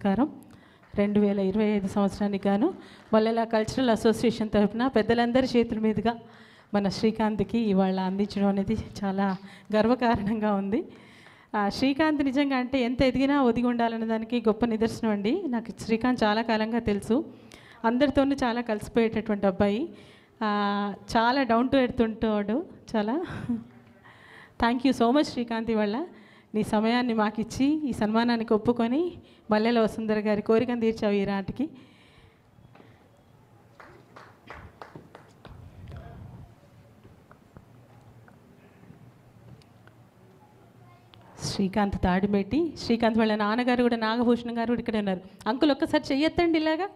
నమస్కారం. 2025 సంవత్సరానికి గాను మల్లెల కల్చరల్ అసోసియేషన్ తరఫున పెద్దలందరి చేతుల మీదుగా మన శ్రీకాంత్కి ఇవాళ అందించడం అనేది చాలా గర్వకారణంగా ఉంది. శ్రీకాంత్ నిజంగా అంటే ఎంత ఎదిగినా ఒదిగి ఉండాలనే దానికి గొప్ప నిదర్శనం అండి. నాకు శ్రీకాంత్ చాలా కాలంగా తెలుసు. అందరితోనూ చాలా కలిసిపోయేటటువంటి అబ్బాయి. చాలా డౌన్ టు ఎర్త్ ఉంటాడు. చాలా thank you so much Srikanth. ఇవాళ నీ సమయాన్ని మాకు ఇచ్చి ఈ సన్మానానికి ఒప్పుకొని మల్లెల వసుంధర గారి కోరికను తీర్చావు ఈ రాటికి. శ్రీకాంత్ తాడిమెట్టి. శ్రీకాంత్ వాళ్ళ నాన్నగారు కూడా నాగభూషణం గారు కూడా ఇక్కడే ఉన్నారు. అంకుల్ ఒక్కసారి చెయ్యొద్దండి ఇలాగా.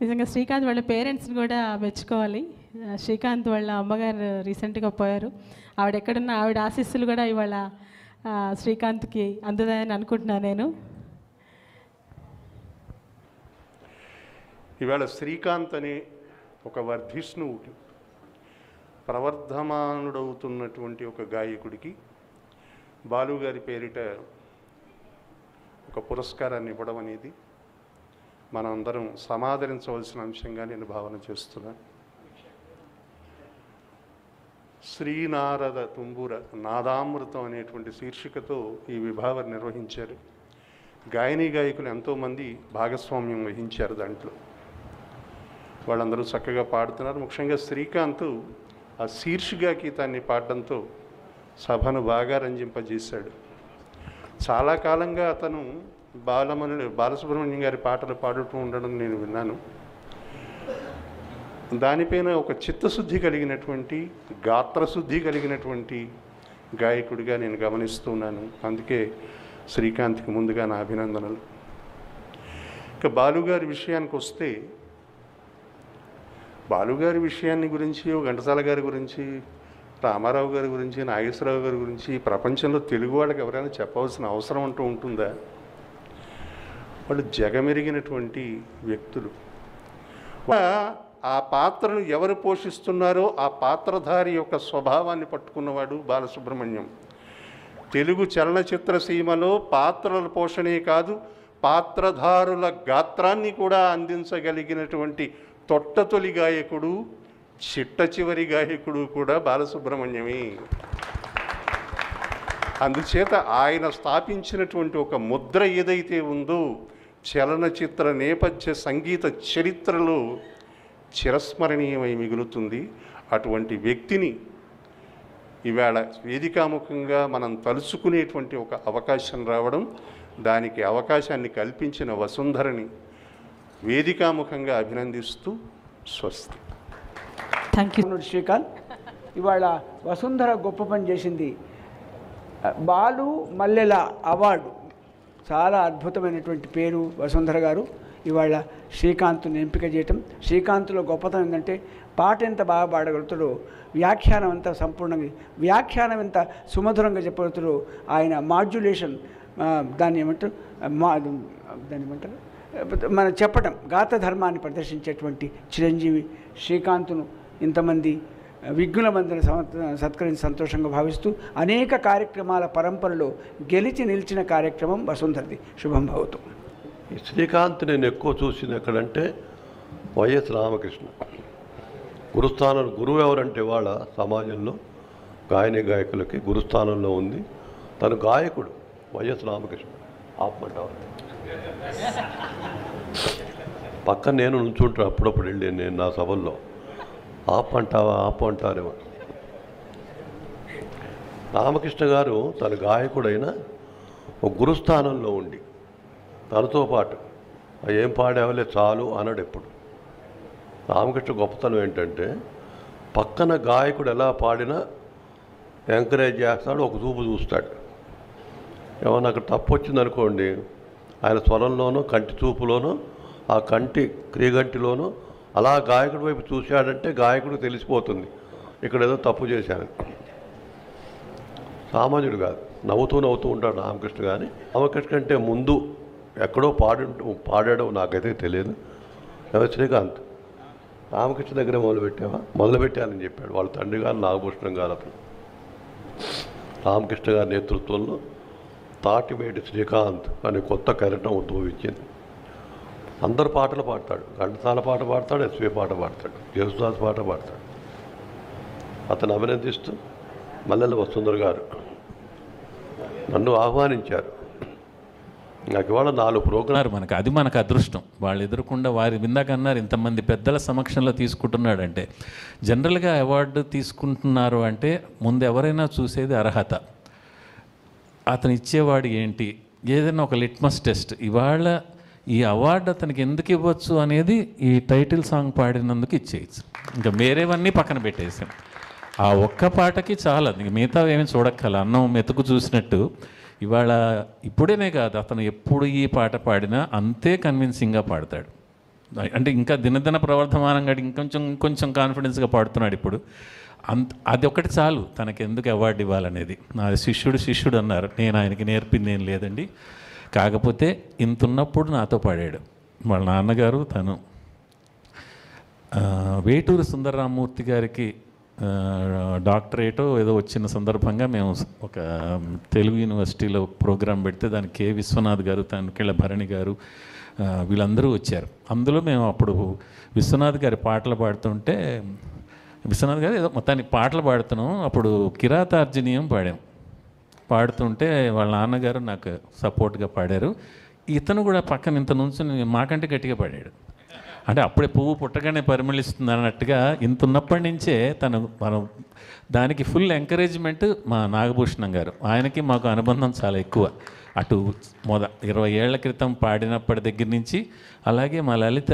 నిజంగా శ్రీకాంత్ వాళ్ళ పేరెంట్స్ని కూడా మెచ్చుకోవాలి. శ్రీకాంత్ వాళ్ళ అమ్మగారు రీసెంట్గా పోయారు. ఆవిడ ఎక్కడున్న ఆవిడ ఆశీస్సులు కూడా ఇవాళ శ్రీకాంత్కి అందుతాయని అనుకుంటున్నాను నేను. ఇవాళ శ్రీకాంత్ అనే ఒక వర్ధిష్ణువుకి ప్రవర్ధమానుడవుతున్నటువంటి ఒక గాయకుడికి బాలుగారి పేరిట ఒక పురస్కారాన్ని ఇవ్వడం అనేది మనందరం సమాదరించవలసిన అంశంగా నేను భావన చేస్తున్నాను. శ్రీనారద తుంబుర నాదామృతం అనేటువంటి శీర్షికతో ఈ విభావం నిర్వహించారు. గాయని గాయకులు ఎంతోమంది భాగస్వామ్యం వహించారు. దాంట్లో వాళ్ళందరూ చక్కగా పాడుతున్నారు. ముఖ్యంగా శ్రీకాంత్ ఆ శీర్షిక గీతాన్ని పాడడంతో సభను బాగా రంజింపజేశాడు. చాలా కాలంగా అతను బాలసుబ్రహ్మణ్యం గారి పాటలు పాడుతూ ఉండడం నేను విన్నాను. దానిపైన ఒక చిత్తశుద్ధి కలిగినటువంటి గాత్రశుద్ధి కలిగినటువంటి గాయకుడిగా నేను గమనిస్తున్నాను. అందుకే శ్రీకాంత్కి ముందుగా నా అభినందనలు. ఇక బాలుగారి విషయానికి వస్తే, బాలుగారి విషయాన్ని గురించి, ఘంటసాల గారి గురించి, రామారావు గారి గురించి, నాగేశ్వరరావు గారి గురించి ప్రపంచంలో తెలుగు వాళ్ళకి ఎవరైనా చెప్పవలసిన అవసరం అంటూ ఉంటుందా? వాళ్ళు జగమెరిగినటువంటి వ్యక్తులు. ఆ పాత్రను ఎవరు పోషిస్తున్నారో ఆ పాత్రధారి యొక్క స్వభావాన్ని పట్టుకున్నవాడు బాలసుబ్రహ్మణ్యం. తెలుగు చలనచిత్ర సీమలో పాత్రల పోషణే కాదు, పాత్రధారుల గాత్రాన్ని కూడా అందించగలిగినటువంటి తొట్టతొలి గాయకుడు, చిట్ట చివరి గాయకుడు కూడా బాలసుబ్రహ్మణ్యమే. అందుచేత ఆయన స్థాపించినటువంటి ఒక ముద్ర ఏదైతే ఉందో చలనచిత్ర నేపథ్య సంగీత చరిత్రలో చిరస్మరణీయమై మిగులుతుంది. అటువంటి వ్యక్తిని ఇవాళ వేదికాముఖంగా మనం తలుచుకునేటువంటి ఒక అవకాశం రావడం, దానికి అవకాశాన్ని కల్పించిన వసుంధరని వేదికాముఖంగా అభినందిస్తూ స్వస్తి. Thank you Srikanth. ఇవాళ వసుంధర గొప్ప పని చేసింది. బాలు మల్లెల అవార్డు, చాలా అద్భుతమైనటువంటి పేరు వసుంధర గారు. ఇవాళ శ్రీకాంత్ని ఎంపిక చేయటం, శ్రీకాంత్లో గొప్పతనం ఏంటంటే పాట ఎంత బాగా పాడగలుగుతాడో, వ్యాఖ్యానం ఎంత సంపూర్ణంగా, వ్యాఖ్యానం ఎంత సుమధురంగా చెప్పగలుగుతాడో, ఆయన మాడ్యులేషన్, దాన్ని ఏమంటారు, దాన్ని ఏమంటారు, మనం చెప్పటం, గాత ధర్మాన్ని ప్రదర్శించేటువంటి చిరంజీవి శ్రీకాంత్ను ఇంతమంది విఘ్నుల మందిని సత్కరించి సంతోషంగా భావిస్తూ అనేక కార్యక్రమాల పరంపరలో గెలిచి నిలిచిన కార్యక్రమం వసుంధరది. శుభం భవతు. శ్రీకాంత్ నేను ఎక్కువ చూసింది ఎక్కడంటే వైఎస్ రామకృష్ణ గురుస్థానం. గురువు ఎవరంటే వాళ్ళ సమాజంలో గాయని గాయకులకి గురుస్థానంలో ఉంది. తను గాయకుడు వైఎస్ రామకృష్ణ. ఆపమంటారు పక్కన నేను నుంచుంటాను అప్పుడప్పుడు వెళ్ళి నేను నా సభల్లో. ఆపంటావా ఆపు అంటారేమో. రామకృష్ణ గారు తన గాయకుడైన ఒక గురుస్థానంలో ఉండి తనతో పాటు ఏం పాడేవలే చాలు అన్నాడు ఎప్పుడు. రామకృష్ణ గొప్పతనం ఏంటంటే పక్కన గాయకుడు ఎలా పాడినా ఎంకరేజ్ చేస్తాడు, ఒక చూపు చూస్తాడు. ఏమన్నా అక్కడ తప్పు వచ్చిందనుకోండి, ఆయన స్వరంలోనో కంటి చూపులోనో ఆ కంటి క్రీగంటిలోనో అలా గాయకుడి వైపు చూశాడంటే గాయకుడు తెలిసిపోతుంది ఇక్కడ ఏదో తప్పు చేశాను. సామాన్యుడు కాదు, నవ్వుతూ ఉంటాడు రామకృష్ణ. కానీ రామకృష్ణ కంటే ముందు ఎక్కడో పాడాడో నాకైతే తెలియదు. శ్రీకాంత్ రామకృష్ణ దగ్గర మొదలుపెట్టాలని చెప్పాడు వాళ్ళ తండ్రి గారు నాగభూషణం గారు. అతను రామకృష్ణ గారి నేతృత్వంలో తాటిమేటి శ్రీకాంత్ అనే కొత్త కెరటం ఉద్భవించింది. అందరు పాటలు పాడతాడు. ఘంటసాల పాట పాడతాడు, ఎస్వి పాట పాడతాడు, యేసుదాస్ పాట పాడతాడు. అతను అభినందిస్తూ మల్లెల వసుంధర గారు నన్ను ఆహ్వానించారు. నాకు ఇవాళ 4 ప్రోగ్రాం. మనకు అదృష్టం. వాళ్ళు ఎదురకుండా వారి విందాక అన్నారు ఇంతమంది పెద్దల సమక్షంలో తీసుకుంటున్నాడంటే. జనరల్గా అవార్డు తీసుకుంటున్నారు అంటే ముందు ఎవరైనా చూసేది అర్హత, అతను ఇచ్చేవాడు ఏంటి, ఏదైనా ఒక లిట్మస్ టెస్ట్. ఇవాళ ఈ అవార్డు అతనికి ఎందుకు ఇవ్వచ్చు అనేది ఈ టైటిల్ సాంగ్ పాడినందుకు ఇచ్చేయచ్చు. ఇంకా వేరేవన్నీ పక్కన పెట్టేసాం. ఆ ఒక్క పాటకి చాలా, ఇంక మిగతా ఏమీ చూడక్కల. అన్నం మెతుకు చూసినట్టు ఇవాళ ఇప్పుడేనే కాదు, అతను ఎప్పుడు ఈ పాట పాడినా అంతే కన్విన్సింగ్గా పాడతాడు. అంటే ఇంకా దినదిన ప్రవర్ధమానంగా ఇంకొంచెం కాన్ఫిడెన్స్గా పాడుతున్నాడు ఇప్పుడు. అది ఒకటి చాలు తనకి ఎందుకు అవార్డు ఇవ్వాలనేది. నా శిష్యుడు అన్నారు, నేను ఆయనకి నేర్పింది ఏం లేదండి, కాకపోతే ఇంతున్నప్పుడు నాతో పాడాడు. వాళ్ళ నాన్నగారు తను వేటూరి సుందరరామూర్తి గారికి డాక్టరేటో ఏదో వచ్చిన సందర్భంగా మేము ఒక తెలుగు యూనివర్సిటీలో ప్రోగ్రాం పెడితే దానికి కె విశ్వనాథ్ గారు, తనకిళ్ళ భరణి గారు, వీళ్ళందరూ వచ్చారు. అందులో మేము అప్పుడు విశ్వనాథ్ గారి పాటలు పాడుతుంటే, విశ్వనాథ్ గారు ఏదో మొత్తానికి పాటలు పాడుతున్నాం. అప్పుడు కిరాతార్జునీయం పాడుతుంటే వాళ్ళ నాన్నగారు నాకు సపోర్ట్గా పాడారు. ఇతను కూడా పక్కన ఇంత నుంచి మాకంటే గట్టిగా పాడాడు. అంటే అప్పుడే పువ్వు పుట్టగానే పరిమళిస్తుంది అన్నట్టుగా ఇంత ఉన్నప్పటి నుంచే మనం దానికి ఫుల్ ఎంకరేజ్మెంట్ మా నాగభూషణం గారు. ఆయనకి మాకు అనుబంధం చాలా ఎక్కువ. అటు 20 ఏళ్ల క్రితం పాడినప్పటి దగ్గర నుంచి, అలాగే మా లలిత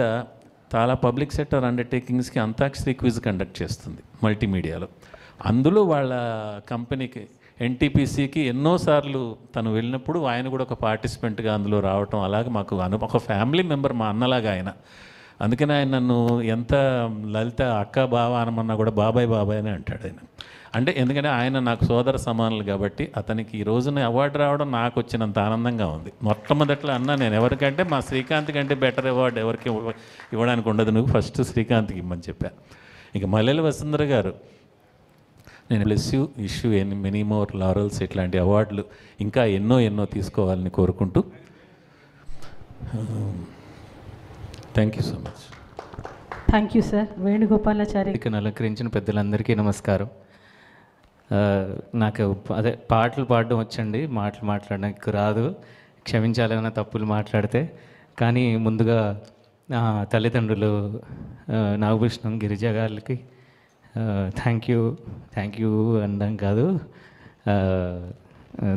చాలా పబ్లిక్ సెక్టర్ అండర్టేకింగ్స్కి అంతాక్షరి క్విజ్ కండక్ట్ చేస్తుంది మల్టీమీడియాలో. అందులో వాళ్ళ కంపెనీకి ఎన్టీపీసీకి ఎన్నోసార్లు తను వెళ్ళినప్పుడు ఆయన కూడా ఒక పార్టిసిపెంట్గా అందులో రావటం, అలాగే మాకు ఒక ఫ్యామిలీ మెంబర్, మా అన్నలాగా ఆయన. అందుకని ఆయన నన్ను ఎంత లలిత అక్క బావ అనమన్నా కూడా బాబాయ్ అని అంటాడు ఆయన. అంటే ఎందుకంటే ఆయన నాకు సోదర సమానులు కాబట్టి అతనికి ఈ రోజున అవార్డు రావడం నాకు వచ్చినంత ఆనందంగా ఉంది. మొట్టమొదట్లో అన్నా నేను ఎవరికంటే మా శ్రీకాంత్ కంటే బెటర్ అవార్డు ఎవరికి ఇవ్వడానికి ఉండదు, నువ్వు ఫస్ట్ శ్రీకాంత్కి ఇమ్మని చెప్పాను. ఇక మల్లెల వసుంధర గారు, నేను bless you, issue many more laurels, ఇట్లాంటి అవార్డులు ఇంకా ఎన్నో తీసుకోవాలని కోరుకుంటూ thank you so much. Thank you sir. Venugopalachari. ఇక్కడ అలంకరించిన పెద్దలందరికీ నమస్కారం. నాకు పాటలు పాడడం వచ్చండి, మాట్లాడడానికి రాదు, క్షమించాలన్న తప్పులు మాట్లాడితే. కానీ ముందుగా తల్లిదండ్రులు నాగభూషణం, గిరిజ గారికి థ్యాంక్ యూ అనడం కాదు,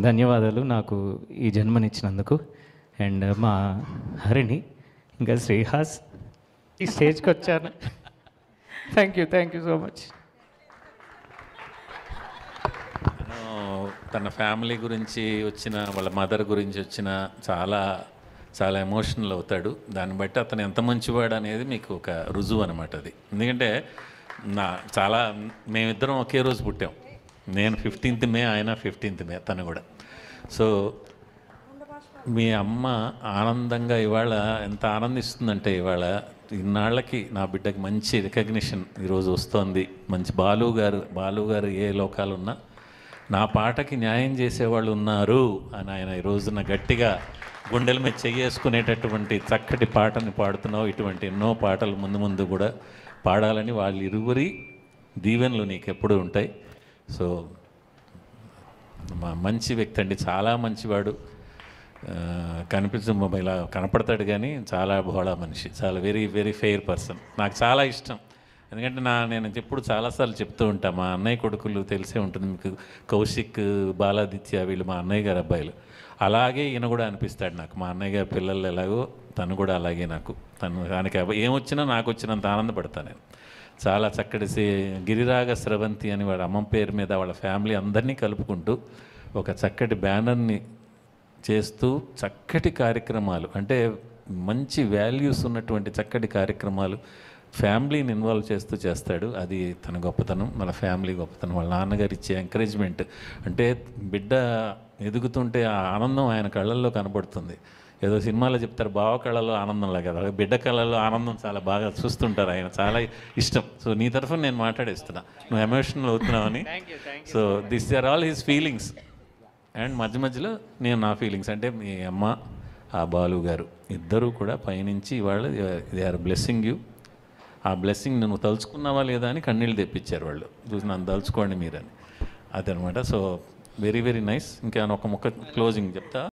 ధన్యవాదాలు నాకు ఈ జన్మనిచ్చినందుకు. అండ్ మా హరిణి, ఇంకా శ్రీహాస్ ఈ స్టేజ్కి వచ్చాను. Thank you so much. తన ఫ్యామిలీ గురించి వచ్చిన, వాళ్ళ మదర్ గురించి వచ్చిన చాలా ఎమోషనల్ అవుతాడు. దాన్ని బట్టి అతను ఎంత మంచివాడు అనేది మీకు ఒక రుజువు అనమాట అది. ఎందుకంటే మేమిద్దరం ఒకే రోజు పుట్టాం. నేను 15th మే, ఆయన 15th మే, తను కూడా. సో మీ అమ్మ ఆనందంగా ఇవాళ ఎంత ఆనందిస్తుందంటే, ఇవాళ ఇన్నాళ్ళకి నా బిడ్డకి మంచి రికగ్నిషన్ ఈరోజు వస్తోంది. మంచి బాలు గారు ఏ లోకాలున్నా నా పాటకి న్యాయం చేసేవాళ్ళు ఉన్నారు అని ఆయన ఈ రోజున గట్టిగా గుండెల మీద చెయ్యేసుకునేటటువంటి చక్కటి పాటని పాడుతున్నావు. ఇటువంటి ఎన్నో పాటలు ముందు కూడా పాడాలని వాళ్ళ ఇరువురి దీవెనలు నీకు ఎప్పుడూ ఉంటాయి. సో మంచి వ్యక్తి అండి, చాలా మంచివాడు. ఇలా కనపడతాడు కానీ చాలా భోళా మనిషి, చాలా వెరీ ఫెయిర్ పర్సన్. నాకు చాలా ఇష్టం. ఎందుకంటే నేను ఎప్పుడు చాలాసార్లు చెప్తూ ఉంటాను, మా అన్నయ్య కొడుకులు తెలిసే ఉంటుంది మీకు, కౌశిక్, బాలాదిత్య, వీళ్ళు మా అన్నయ్య గారు అబ్బాయిలు. అలాగే ఈయన కూడా అనిపిస్తాడు నాకు. మా అన్నయ్య గారి పిల్లలు ఎలాగో తను కూడా అలాగే నాకు. దానికి ఏమొచ్చినా నాకు వచ్చినంత ఆనందపడతాను నేను. చాలా చక్కటి గిరిరాగ స్రవంతి అని వాళ్ళ అమ్మ పేరు మీద వాళ్ళ ఫ్యామిలీ అందరినీ కలుపుకుంటూ ఒక చక్కటి బ్యానర్ని చేస్తూ చక్కటి కార్యక్రమాలు, అంటే మంచి వాల్యూస్ ఉన్నటువంటి చక్కటి కార్యక్రమాలు ఫ్యామిలీని ఇన్వాల్వ్ చేస్తాడు. అది తన గొప్పతనం, మన ఫ్యామిలీ గొప్పతనం. వాళ్ళ నాన్నగారు ఇచ్చే ఎంకరేజ్మెంట్, అంటే బిడ్డ ఎదుగుతుంటే ఆ ఆనందం ఆయన కళ్ళల్లో కనబడుతుంది. ఏదో సినిమాలో చెప్తారు బావ కళ్ళలో ఆనందంలా కదా, బిడ్డ కళ్ళల్లో ఆనందం చాలా బాగా చూస్తుంటారు. ఆయన చాలా ఇష్టం. సో నీ తరఫున నేను మాట్లాడేస్తున్నా, నువ్వు ఎమోషనల్ అవుతున్నావని. So this are all his feelings. And మధ్య మధ్యలో నేను నా ఫీలింగ్స్ అంటే మీ అమ్మ ఆ బాలు గారు ఇద్దరూ కూడా పైనుంచి వాళ్ళు దే ఆర్ బ్లెస్సింగ్ యూ. ఆ బ్లెస్సింగ్ నువ్వు తలుచుకున్నావా లేదా అని కన్నీళ్ళు తెప్పించారు వాళ్ళు, చూసి నన్ను తలుచుకోండి మీరని. అదనమాట. So very very nice. ఇంకా ఒక ముక్క క్లోజింగ్ చెప్తా.